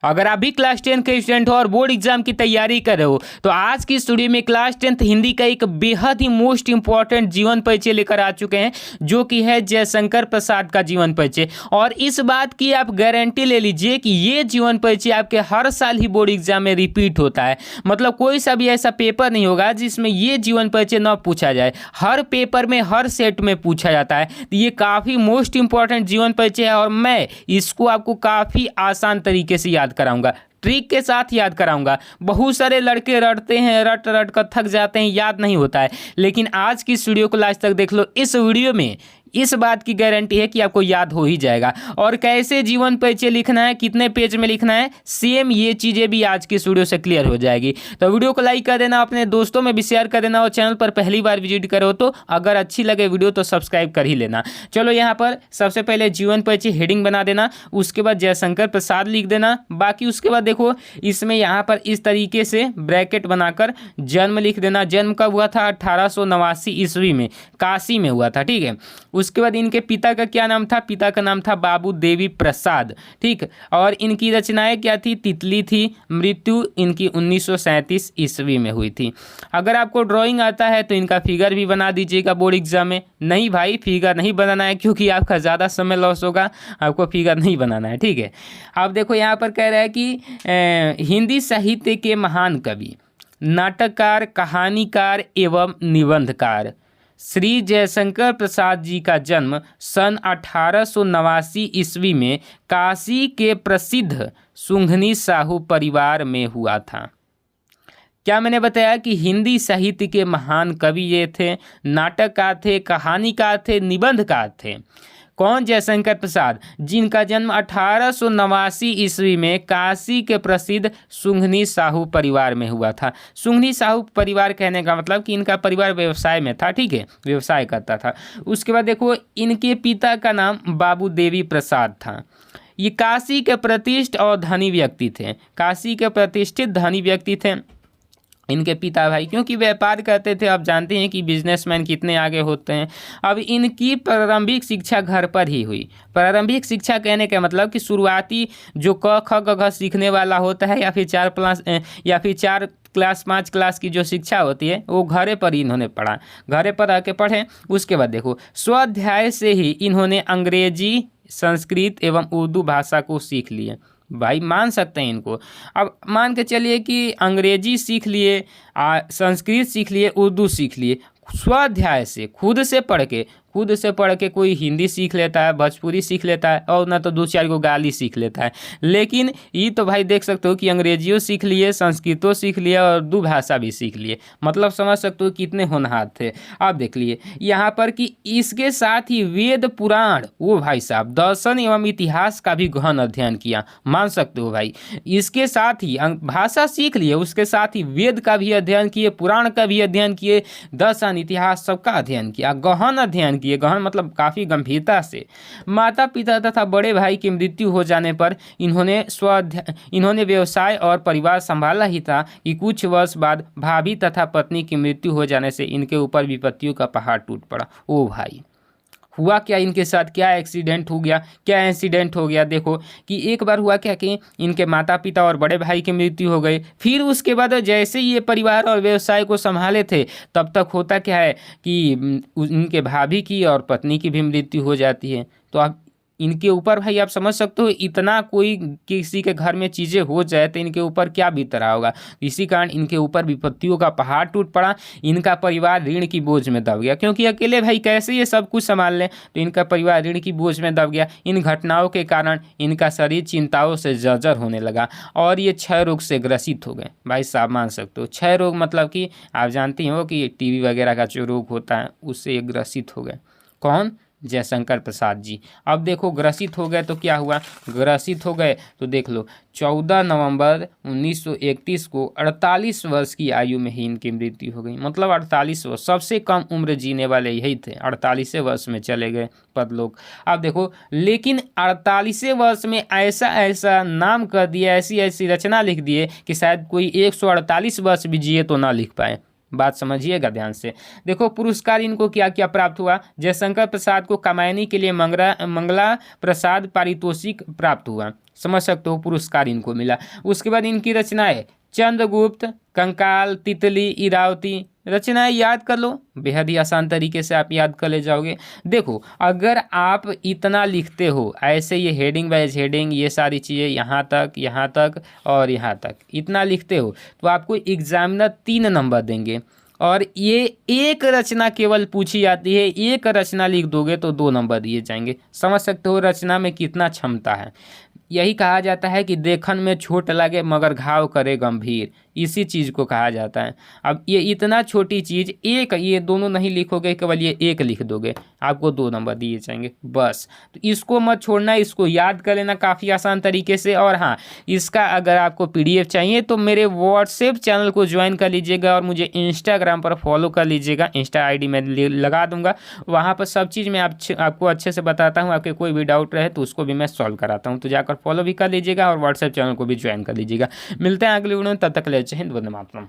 अगर आप भी क्लास 10 के स्टूडेंट हो और बोर्ड एग्जाम की तैयारी कर रहे हो तो आज की स्टूडियो में क्लास 10 हिंदी का एक बेहद ही मोस्ट इंपॉर्टेंट जीवन परिचय लेकर आ चुके हैं, जो कि है जयशंकर प्रसाद का जीवन परिचय। और इस बात की आप गारंटी ले लीजिए कि ये जीवन परिचय आपके हर साल ही बोर्ड एग्जाम में रिपीट होता है। मतलब कोई सा भी ऐसा पेपर नहीं होगा जिसमें ये जीवन परिचय न पूछा जाए। हर पेपर में, हर सेट में पूछा जाता है। तो ये काफ़ी मोस्ट इंपॉर्टेंट जीवन परिचय है और मैं इसको आपको काफ़ी आसान तरीके से याद कराऊंगा, ट्रिक के साथ याद कराऊंगा। बहुत सारे लड़के रटते हैं, रट रट कर थक जाते हैं, याद नहीं होता है। लेकिन आज की इस वीडियो को लास्ट तक देख लो। इस वीडियो में इस बात की गारंटी है कि आपको याद हो ही जाएगा। और कैसे जीवन परिचय लिखना है, कितने पेज में लिखना है, सेम ये चीज़ें भी आज की इस वीडियो से क्लियर हो जाएगी। तो वीडियो को लाइक कर देना, अपने दोस्तों में भी शेयर कर देना और चैनल पर पहली बार विजिट करो तो अगर अच्छी लगे वीडियो तो सब्सक्राइब कर ही लेना। चलो यहाँ पर सबसे पहले जीवन परिचय हेडिंग बना देना, उसके बाद जयशंकर प्रसाद लिख देना। बाकी उसके बाद देखो इसमें यहाँ पर इस तरीके से ब्रैकेट बनाकर जन्म लिख देना। जन्म कब हुआ था? 1889 ईस्वी में काशी में हुआ था। ठीक है। उसके बाद इनके पिता का क्या नाम था? पिता का नाम था बाबू देवी प्रसाद। ठीक। और इनकी रचनाएं क्या थी? तितली थी। मृत्यु इनकी 1937 ईस्वी में हुई थी। अगर आपको ड्राइंग आता है तो इनका फिगर भी बना दीजिएगा बोर्ड एग्जाम में। नहीं भाई, फिगर नहीं बनाना है क्योंकि आपका ज़्यादा समय लॉस होगा, आपको फिगर नहीं बनाना है। ठीक है। अब देखो यहाँ पर कह रहा है कि हिंदी साहित्य के महान कवि, नाटककार, कहानीकार एवं निबंधकार श्री जयशंकर प्रसाद जी का जन्म सन 1889 ईस्वी में काशी के प्रसिद्ध सुंघनी साहू परिवार में हुआ था। क्या मैंने बताया कि हिंदी साहित्य के महान कवि ये थे, नाटककार थे, कहानीकार थे, निबंधकार थे। कौन? जयशंकर प्रसाद, जिनका जन्म 1889 ईस्वी में काशी के प्रसिद्ध सुंघनी साहू परिवार में हुआ था। सुंघनी साहू परिवार कहने का मतलब कि इनका परिवार व्यवसाय में था। ठीक है, व्यवसाय करता था। उसके बाद देखो इनके पिता का नाम बाबू देवी प्रसाद था। ये काशी के प्रतिष्ठित और धनी व्यक्ति थे। काशी के प्रतिष्ठित धनी व्यक्ति थे इनके पिता भाई, क्योंकि व्यापार करते थे। आप जानते हैं कि बिजनेसमैन कितने आगे होते हैं। अब इनकी प्रारंभिक शिक्षा घर पर ही हुई। प्रारंभिक शिक्षा कहने का मतलब कि शुरुआती जो क ख ग घ सीखने वाला होता है या फिर 4 क्लास 5 क्लास की जो शिक्षा होती है वो घरे पर ही इन्होंने पढ़ा, घरे पर आके पढ़े। उसके बाद देखो स्वाध्याय से ही इन्होंने अंग्रेजी, संस्कृत एवं उर्दू भाषा को सीख लिए। भाई मान सकते हैं इनको। अब मान के चलिए कि अंग्रेजी सीख लिए, संस्कृत सीख लिए, उर्दू सीख लिए। स्वाध्याय से खुद से पढ़ के कोई हिंदी सीख लेता है, भोजपुरी सीख लेता है और ना तो 2-4 को गाली सीख लेता है। लेकिन ये तो भाई देख सकते हो कि अंग्रेजियों सीख लिए, संस्कृतों सीख लिया और उर्दू भाषा भी सीख लिए। मतलब समझ सकते हो कितने होनहार थे। अब देख लिए यहाँ पर कि इसके साथ ही वेद पुराण, वो भाई साहब दर्शन एवं इतिहास का भी गहन अध्ययन किया। मान सकते हो भाई, इसके साथ ही भाषा सीख लिए, उसके साथ ही वेद का भी अध्ययन किए, पुराण का भी अध्ययन किए, दर्शन इतिहास सबका अध्ययन किया, गहन अध्ययन किए। गहन मतलब काफ़ी गंभीरता से। माता पिता तथा बड़े भाई की मृत्यु हो जाने पर इन्होंने व्यवसाय और परिवार संभाला ही था कि कुछ वर्ष बाद भाभी तथा पत्नी की मृत्यु हो जाने से इनके ऊपर विपत्तियों का पहाड़ टूट पड़ा। ओ भाई, हुआ क्या इनके साथ? क्या एक्सीडेंट हो गया, क्या इंसिडेंट हो गया? देखो कि एक बार हुआ क्या कि इनके माता पिता और बड़े भाई की मृत्यु हो गई। फिर उसके बाद जैसे ये परिवार और व्यवसाय को संभाले थे तब तक होता क्या है कि इनके भाभी की और पत्नी की भी मृत्यु हो जाती है। तो अब इनके ऊपर भाई आप समझ सकते हो, इतना कोई किसी के घर में चीज़ें हो जाए तो इनके ऊपर क्या बीत रहा होगा। इसी कारण इनके ऊपर विपत्तियों का पहाड़ टूट पड़ा। इनका परिवार ऋण की बोझ में दब गया, क्योंकि अकेले भाई कैसे ये सब कुछ संभाल लें। तो इनका परिवार ऋण की बोझ में दब गया। इन घटनाओं के कारण इनका शरीर चिंताओं से जर्जर होने लगा और ये क्षय रोग से ग्रसित हो गए। भाई साहब मान सकते हो, क्षय रोग मतलब कि आप जानती हो कि टीबी वगैरह का जो रोग होता है उससे ये ग्रसित हो गए। कौन? जयशंकर प्रसाद जी। अब देखो ग्रसित हो गए तो क्या हुआ? ग्रसित हो गए तो देख लो 14 नवंबर 1931 को 48 वर्ष की आयु में ही इनकी मृत्यु हो गई। मतलब 48 वर्ष, सबसे कम उम्र जीने वाले यही थे। 48 वर्ष में चले गए पदलोक। अब देखो लेकिन 48 वर्ष में ऐसा ऐसा नाम कर दिया, ऐसी ऐसी रचना लिख दिए कि शायद कोई 148 वर्ष भी जिए तो ना लिख पाए। बात समझिएगा ध्यान से। देखो पुरस्कार इनको क्या क्या प्राप्त हुआ। जयशंकर प्रसाद को कामायनी के लिए मंगला प्रसाद पारितोषिक प्राप्त हुआ, समझ सकते हो, पुरस्कार इनको मिला। उसके बाद इनकी रचनाएं चंद्रगुप्त, कंकाल, तितली, इरावती, रचनाएं याद कर लो, बेहद ही आसान तरीके से आप याद कर ले जाओगे। देखो अगर आप इतना लिखते हो ऐसे, ये हेडिंग बाइज हेडिंग, ये सारी चीज़ें यहाँ तक और यहाँ तक इतना लिखते हो तो आपको एग्जामिनर 3 नंबर देंगे। और ये एक रचना केवल पूछी जाती है, एक रचना लिख दोगे तो 2 नंबर दिए जाएंगे। समझ सकते हो रचना में कितना क्षमता है। यही कहा जाता है कि देखन में छोट लगे मगर घाव करे गंभीर, इसी चीज़ को कहा जाता है। अब ये इतना छोटी चीज़ एक, ये दोनों नहीं लिखोगे, केवल ये एक लिख दोगे, आपको 2 नंबर दिए जाएंगे बस। तो इसको मत छोड़ना, इसको याद कर लेना काफ़ी आसान तरीके से। और हाँ, इसका अगर आपको PDF चाहिए तो मेरे व्हाट्सएप चैनल को ज्वाइन कर लीजिएगा और मुझे इंस्टाग्राम पर फॉलो कर लीजिएगा। इंस्टा ID मैं लगा दूंगा, वहाँ पर सब चीज़ मैं आपको अच्छे से बताता हूँ। आपके कोई भी डाउट रहे तो उसको भी मैं सॉल्व कराता हूँ, तो जाकर फॉलो भी कर लीजिएगा और व्हाट्सएप चैनल को भी ज्वाइन कर लीजिएगा। मिलते हैं अगले वीडियो में, तब तक ले जय हिंद, वंदे मातरम।